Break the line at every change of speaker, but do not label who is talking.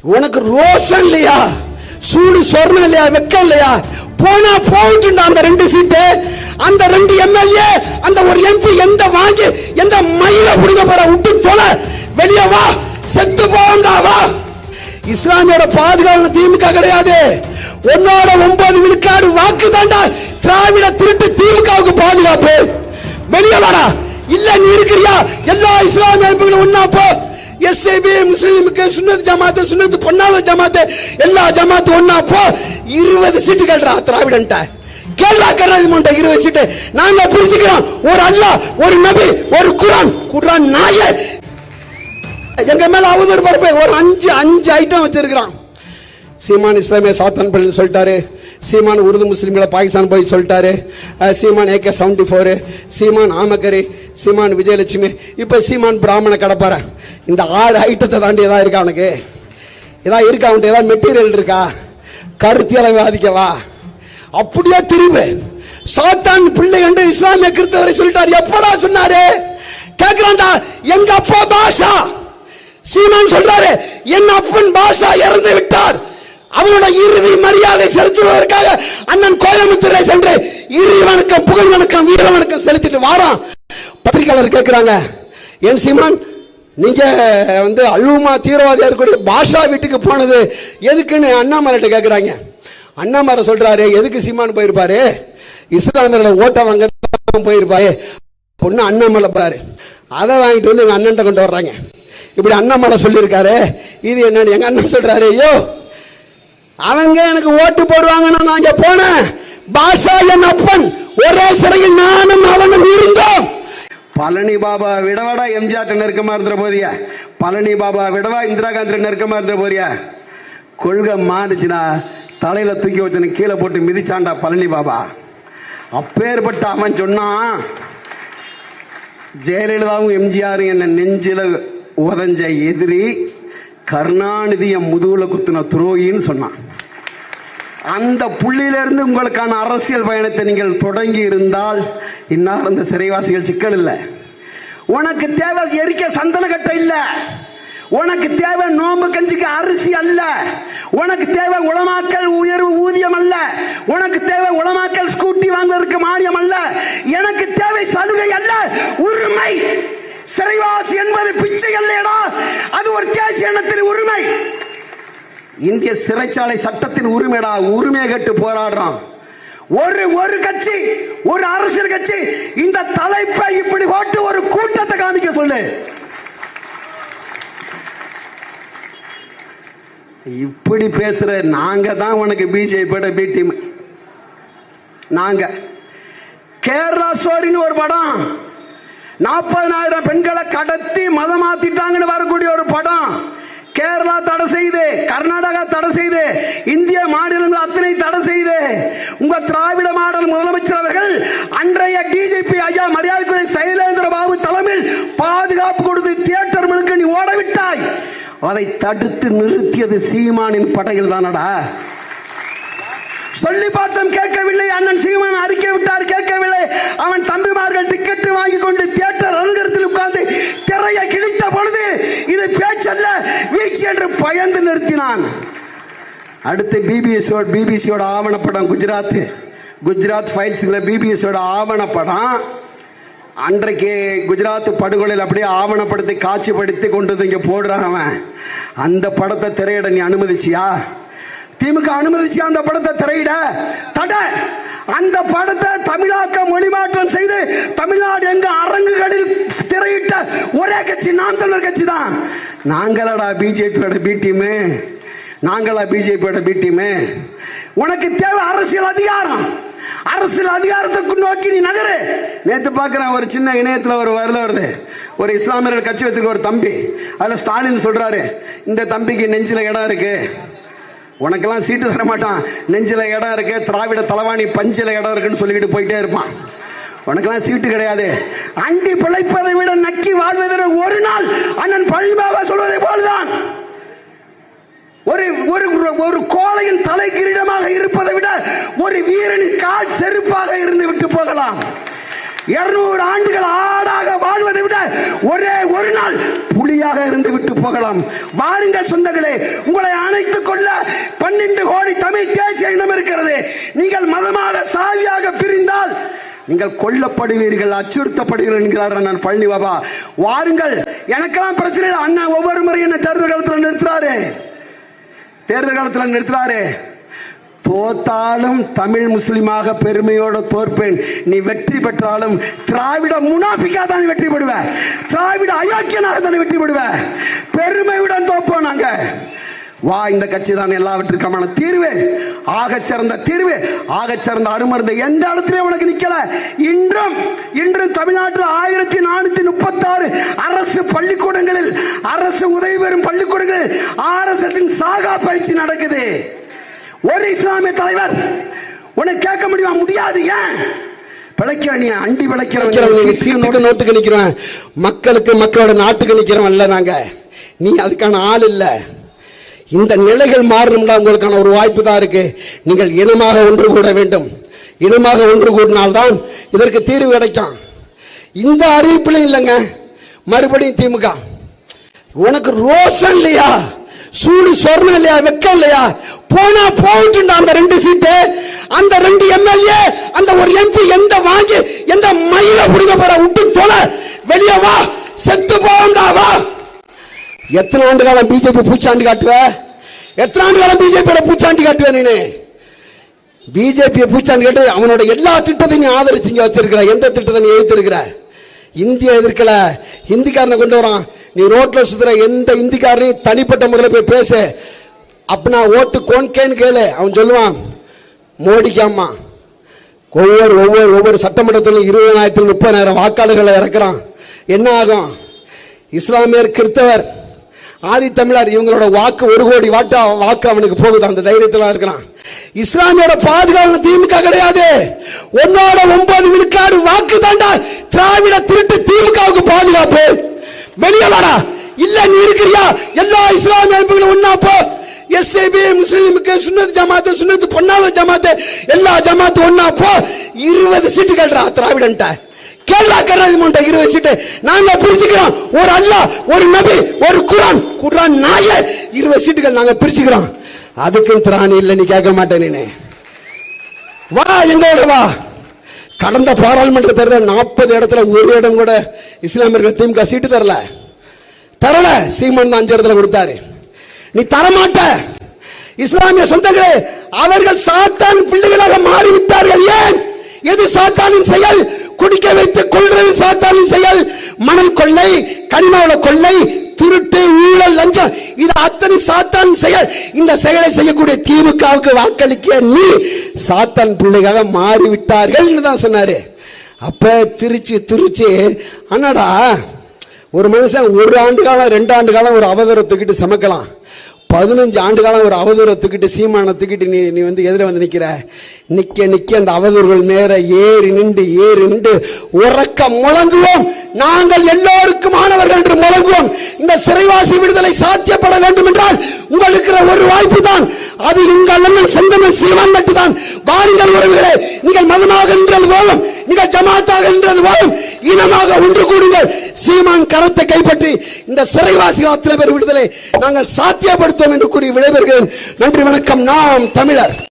உனக்கு ரோஷம் இல்லையா, சூடு சொர்ணம் இல்லையா, வெக்கம் இல்லையா? போனா போயிட்டு அந்த 2 சீட்டு, அந்த 2 எம்எல்ஏ, அந்த ஒரு எம்பி எந்த வாங்கி எந்த மயில புடுங்க போற விட்டு தொலை, வெளியே வா, செத்து போண்டா வா. இஸ்லாமியோட பாதுகாப்பு திமுக கிடையாது. உன்னோட 9 விழுக்காடு வாக்கு தாண்டா திராவிட திருட்டு திமுகவுக்கு பாதுகாப்பு. வெளியே வாடா. இல்ல நீ இருக்கிறியா எல்லா இஸ்லாமிய அமைப்புகளும் ஒன்னா போ. எஸ்ஐபி, முஸ்லிமுக்கு, சுன்னத் ஜமாத்து, சுன்னத் பொன்னாத ஜமாத்து, எல்லா ஜமாத்து ஒன்னா போ. 20 சீட்டு கேட்றா திராவிடன்ட்ட. கேரளா கர்நாடக 20 சீட்டு நாங்க பிரிச்சுக்கிறோம். ஒரு அல்லாஹ், ஒரு நபி, ஒரு குர்ஆன். குர்ஆன் நாய எங்க மேல அவதூறு பரப்ப ஒரு 5 ஐட்டம் வச்சிருக்கான். சீமான் இஸ்லாமிய சாத்தான் பள்ளி சொல்லிட்டாரு. சீமான் உருது முஸ்லிம்களை பாகிஸ்தான் போய் சொல்லிட்டாரு. சீமான் AK-74, சீமான் ஆமக்கரி, சீமான் விஜயலட்சுமி, இப்ப சீமான் பிராமண கடப்பார. இந்த 6 ஐட்டத்தை தாண்டி ஏதாவது இருக்கா அவனுக்கு? ஏதாவது இருக்கா அவனுக்கு? ஏதாவது மெட்டீரியல் இருக்கா? கருத்தியலை வாதிக்கவா? அப்படியே திரும்ப சாத்தான் பிள்ளை என்று இஸ்லாமிய கிறிஸ்தவரை சொல்லிட்டாரு. எப்படா சொன்னாரு? கேக்குறான்டா. எங்க அப்பா பாஷா சீமான் சொல்றாரு, என் அப்பன் பாஷா இறந்து விட்டார், அவனோட இறுதி மரியாதை செலுத்துவதற்காக அண்ணன் கோயம்புத்தூரை சென்று இறுதி வணக்கம், புகழ் வணக்கம், வீர வணக்கம் செலுத்திட்டு வாரான். பத்திரிகையாளர் கேட்கிறாங்க, என் சீமான் நீங்க அல்லுமா தீவிரவாதியா இருக்கக்கூடிய பாஷா வீட்டுக்கு போனது எதுக்குன்னு அண்ணாமலை கேட்கிறாங்க. அண்ணாமலை சொல்றாரு, எதுக்கு சீமான் போயிருப்பாரு? இஸ்லாமியர்களை ஓட்ட வாங்க போயிருப்பாரு. பொண்ணு அண்ணாமலை பாரு, அதை வாங்கிட்டு வந்து எங்க அண்ணன் கொண்டு வர்றாங்க. இப்படி அண்ணாமலை சொல்லியிருக்காரு. இது என்னன்னு எங்க அண்ணன் சொல்றாரு, ஐயோ அவங்க எனக்கு ஓட்டு போடுவாங்கன்னா நான் இங்க போனேன். பாஷா என் அப்பன், ஒரே சிறையில் நானும் அவனும் இருந்தோம். பழனி பாபா விடவாடா எம்ஜிஆர் நெருக்கமா இருந்த போதியா, பழனி பாபா விடவா இந்திரா காந்தி நெருக்கமா இருந்த போறியா? கொள்கை மாறுச்சுனா தலையில தூக்கி வச்சு கீழே போட்டு மிதிச்சாண்டா பழனி பாபா. அப்பேற்பட்ட அவன் சொன்னான், ஜெயலலிதாவும் எம்ஜிஆரும் என்ன நெஞ்சில உதஞ்ச எதிரி, கருணாநிதிய முதுகுல குத்துன துரோகின்னு சொன்னான். அந்த புள்ளியிலிருந்து உங்களுக்கான அரசியல் பயணத்தை நீங்கள் தொடங்கி இருந்தால் இன்னார் அந்த சிறைவாசிகள் சிக்கல் இல்லை. உனக்கு தேவை எரிக்க சந்தன கட்டை இல்ல, உனக்கு தேவை நோம்பு கஞ்சிக்கு அரிசி அல்ல, உனக்கு தேவை உலமாக்கல் உயர்வு ஊதியம் அல்ல, உனக்கு தேவை உலமாக்கல் ஸ்கூட்டி வாங்குவதற்கு மானியம் அல்ல, எனக்கு தேவை சலுகை அல்ல, உரிமை. சிறைவாசி என்பது பிச்சை அல்லடா, அது ஒரு தேசிய இனத்தின் உரிமை. இந்திய சிறைச்சாலை சட்டத்தின் உரிமைடா. உரிமையை கேட்டு போராடுறோம். ஒரு கட்சி, ஒரு அரசியல் கட்சி இந்த தலைப்பை இப்படி போட்டு ஒரு கூட்டத்தை காமிக்க சொல்லு. இப்படி பேசுற நாங்க தான் உனக்கு பிஜேபியோட பி டீம். நாங்க கேரளா ஸ்டோரின்னு ஒரு படம், 40,000 பெண்களை கடத்தி மதம் மாத்திட்டாங்கன்னு வரக்கூடிய ஒரு படம். கேரளா தடை செய்து, கர்நாடகா தடை செய்து, இந்திய மாநிலங்கள் அத்தனை தடை செய்து, உங்க திராவிட மாடல் முதலமைச்சர் அவர்கள் அன்றைய டிஜிபி ஐயா மரியாதைக்குரிய சைலேந்திர பாபு தலைமையில் பாதுகாப்பு கொடுத்து தியேட்டர் முழுக்க நீ ஓடவிட்டாய். அதை தடுத்து நிறுத்தியது சீமானின் படைகள் தானடா. சொல்லி பார்த்தோம் கேட்கவில்லை. அண்ணன் சீமான் அறிக்கை விட்டார், கேட்கவில்லை. அவன் தம்பிமார்கள் டிக்கெட் வாங்கி கொண்டு தியேட்டர் அலங்கரத்தில் உட்கார்ந்து திரையை கிழித்த பொழுது இது பேச்சல்ல வீழ்ச்சி என்று பயந்து நிறுத்தினான். அடுத்து பிபிசியோட ஆவணப்படம் குஜராத் ஃபைல்ஸ், பிபிசியோட ஆவணப்படம். அன்றைக்கு குஜராத் படுகொலையில் அப்படியே ஆவணப்படுத்தி காட்சிப்படுத்தி கொண்டு இங்க போடுறான். அந்த படத்தை திரையிட நீ அனுமதிச்சியா? திமுக அனுமதிச்சியா அந்த படத்தை திரையிட? தடை. அந்த படத்தை தமிழாக்க மொழிமாற்றம் செய்து தமிழ்நாடு எங்க அரங்குகளில் திரையிட்ட ஒரே கட்சி நாம் தமிழர் கட்சி தான். நாங்களடா பிஜேபியோட பி டீம், நாங்களா பிஜேபியோட பி டீம். உனக்கு தேவை அரசியல் அதிகாரம். அரசியல் அதிகாரத்துக்கு நோக்கி நீ நகரு. நேற்று பார்க்கிறேன், ஒரு சின்ன இணையத்தில் ஒரு வரல வருது, ஒரு இஸ்லாமியர்கள் கட்சி வச்சிருக்க ஒரு தம்பி, அதுல ஸ்டாலின் சொல்றாரு, இந்த தம்பிக்கு நெஞ்சில இடம் இருக்கு, உனக்கெல்லாம் சீட்டு தர மாட்டான், நெஞ்சில இடம் இருக்கு, திராவிட தலவாணி பஞ்சில இடம் இருக்குன்னு சொல்லிக்கிட்டு போயிட்டே இருப்பான். உனக்கெல்லாம் சீட்டு கிடையாது. அண்டி பிழைப்பதை விட நக்கி வாழ்வதற்கு ஒரு நாள் அண்ணன் பழனிபாபா சொல்வதை போல்தான். ஒரு கோழையின் தலை கிரீடமாக இருப்பதை விட ஒரு வீரனின் கால் செருப்பாக இருந்து விட்டு போகலாம். 200 ஆண்டுகள் ஆடாக வாழ்வதை விட ஒரே ஒரு நாள் புலியாக இருந்து விட்டு போகலாம். வாருங்கள் சொந்தங்களே, உங்களை நீங்கள் கொல்லப்படுவீர்கள், அச்சுறுத்தப்படுவீர்கள் என்கிறார் அண்ணன் பழனி பாபா. வாருங்கள், எனக்கெல்லாம் பிரச்சனை இல்லை. அண்ணன் ஒவ்வொரு முறையும் என்ன தேர்தல் காலத்தில் நிறுத்துறாரு. தோத்தாலும் தமிழ் முஸ்லிமாக பெருமையோட தோற்பேன். நீ வெற்றி பெற்றாலும் திராவிட முனாஃபிக்கா தான் வெற்றி பெறுவ, திராவிட அயோக்கியனாக தான் வெற்றி பெறுவ. பெருமையுடன் தோப்போம் நாங்க. வா, இந்த கட்சி தான் எல்லாவற்றுக்கான தீர்வு, ஆகச்சிறந்த தீர்வு, ஆகச்சிறந்த அருமருந்து. எந்த இடத்துலயும் உனக்கு நிக்கல. இன்றும் தமிழ்நாட்டில் 1436 அரசு பள்ளிக்கூடங்களில், அரசு உதவி பெறும் பள்ளிக்கூடங்களில் RSS சாகா பயிற்சி நடக்குது. ஒரு இஸ்லாமிய தலைவர் உனக்கு கேட்க முடியுமா? முடியாது. ஏன் பிழைக்கிற? நீ அண்டி பிழைக்கிறவங்க, நோட்டுக்கு நிக்கிறவன், மக்களுக்கு மக்களோட நாட்டுக்கு நிக்கிறவன் இல்ல நாங்க. நீ அதுக்கான ஆள் இல்ல. இந்த நிலைகள் மாறணும்னா உங்களுக்கான ஒரு வாய்ப்பு தான் இருக்கு. நீங்கள் இனமாக ஒன்று கூட வேண்டும். இனமாக ஒன்று கூடினால்தான் இதற்கு தீர்வு கிடைக்கும். இந்த அறிவிப்பிலும் இல்லைங்க. மறுபடியும் திமுக, உனக்கு ரோஷம் இல்லையா? சூடு சொர்ணம் இல்லையா? வெக்கம் இல்லையா? போனா போயிட்டு அந்த 2 சீட்டு, அந்த 2 MLA, அந்த ஒரு MP எந்த வாங்கி எந்த மயில புடுங்க போற? விட்டு தொலை, வெளியே வா, செத்து போண்டா வா. எத்தனை ஆண்டு காலம் பிஜேபி பூச்சாண்டி காட்டுவ? எத்தனை ஆண்டு காலம் பிஜேபியோட பூச்சாண்டி காட்டுவ? நீ பிஜேபி பூச்சாண்டி காட்டு. அவனோட எல்லா திட்டத்தையும் நீ ஆதரிச்சு வச்சிருக்கிற. எந்த திட்டத்தை நீ எழுத்திருக்கிற? இந்திய எதிர்க்கல, இந்திக்காரனை கொண்டு வரான். நீ ரோட்ல சுத்துற எந்த இந்திக்காரனையும் தனிப்பட்ட முறையில் போய் பேசு. அப்படின்னா ஓட்டு கோன்கேன்னு கேளு. அவன் சொல்லுவான், மோடிக்கு அம்மா ஒவ்வொரு சட்டமன்றத்திலும் 20,000 30,000 வாக்காளர்களை இறக்குறான். என்ன ஆகும்? இஸ்லாமியர், கிறிஸ்தவர், ஆதி தமிழர் இவங்களோட வாக்கு 1 கோடி வாக்கு அவனுக்கு போகுது. அந்த தைரியத்தில் இருக்கிறான். இஸ்லாமியோட பாதுகாப்பு திமுக கிடையாது. 9 விழுக்காடு வாக்கு தாண்டா திராவிட திருட்டு திமுகவுக்கு பாதுகாப்பு. வெளியே வாடா. இல்ல நீ இருக்கிறியா? எல்லா இஸ்லாமிய அமைப்புகளும் ஒன்னா போ. SAB, முஸ்லிமுக்கு, சுன்னத் ஜமாத், சுன்னத் பொன்னாத ஜமாத், எல்லா ஜமாத் ஒன்னா போ. 20 சீட்டு கேட்றா திராவிடன்ட்ட. கேரளா கர்நாடக 20 சீட்டு நாங்க பிரிச்சுக்கிறோம். ஒரு அல்லாஹ், ஒரு நபி, ஒரு குர்ஆன் நாய 20 சீட்டுகள் நாங்க பிரிச்சுக்கிறோம். அதுக்கும் திராணி இல்ல. நீ கேட்க மாட்டேன். நீ வா, எங்களோட வா. கடந்த பாராளுமன்ற தேர்தல் 40 இடத்துல ஒரு இடம் கூட இஸ்லாமியர்கள் திமுக சீட்டு தரல. சீமான் 5 இடத்துல கொடுத்தாரு. நீ தரமாட்ட. இஸ்லாமிய சொந்தங்களே, அவர்கள் சாத்தான் பிள்ளைகளாக மாறிவிட்டார்கள். ஏன்? எது சாத்தானின் செயல்? குடிக்க வைத்து கொள்வது சாத்தானின் செயல். மணல் கொள்ளை, கனிமவள கொள்ளை, திருட்டு, ஊழல், லஞ்சம், இது அத்தனை சாத்தான் செயல். இந்த செயலை செய்யக்கூடிய திமுகவுக்கு வாக்களிக்க நீ சாத்தான் பிள்ளைகளாக மாறிவிட்டார்கள் தான் சொன்னாரு. அப்ப திருச்சி அண்ணாடா, ஒரு மனுஷன் 1 ஆண்டு காலம் 2 ஆண்டு காலம் ஒரு அவதூறை தூக்கிட்டு சமைக்கலாம். 15 ஆண்டு காலம் ஒரு அவதூறை தூக்கிட்டு, சீமான தூக்கிட்டு நீ எதிர நிக்கிற. நிக்க அந்த அவதூறுகள் நேர ஏறி நின்று உறக்க முழங்குவோம். நாங்கள் எல்லோருக்கும் ஆனவர்கள் என்று முழங்குவோம். இந்த சிறைவாசி விடுதலை சாத்தியப்பட வேண்டும் என்றால் உங்களுக்கு ஒரு வாய்ப்பு தான். அது உங்கள் அண்ணன் செந்தமிழ் சீமான் மட்டும்தான். வாருங்கள் உறவுகளே, நீங்கள் மதமாக என்றது போலும், நீங்கள் ஜமாத்தாக என்றது போலும், இனமாக ஒன்று கூடுங்கள். சீமான் கரத்தை கைப்பற்றி இந்த சிறைவாசிகள் அத்தனை பேர் விடுதலை நாங்கள் சாத்தியப்படுத்துவோம் என்று கூறி விடைபெறுகிறேன். நன்றி, வணக்கம். நாம் தமிழர்.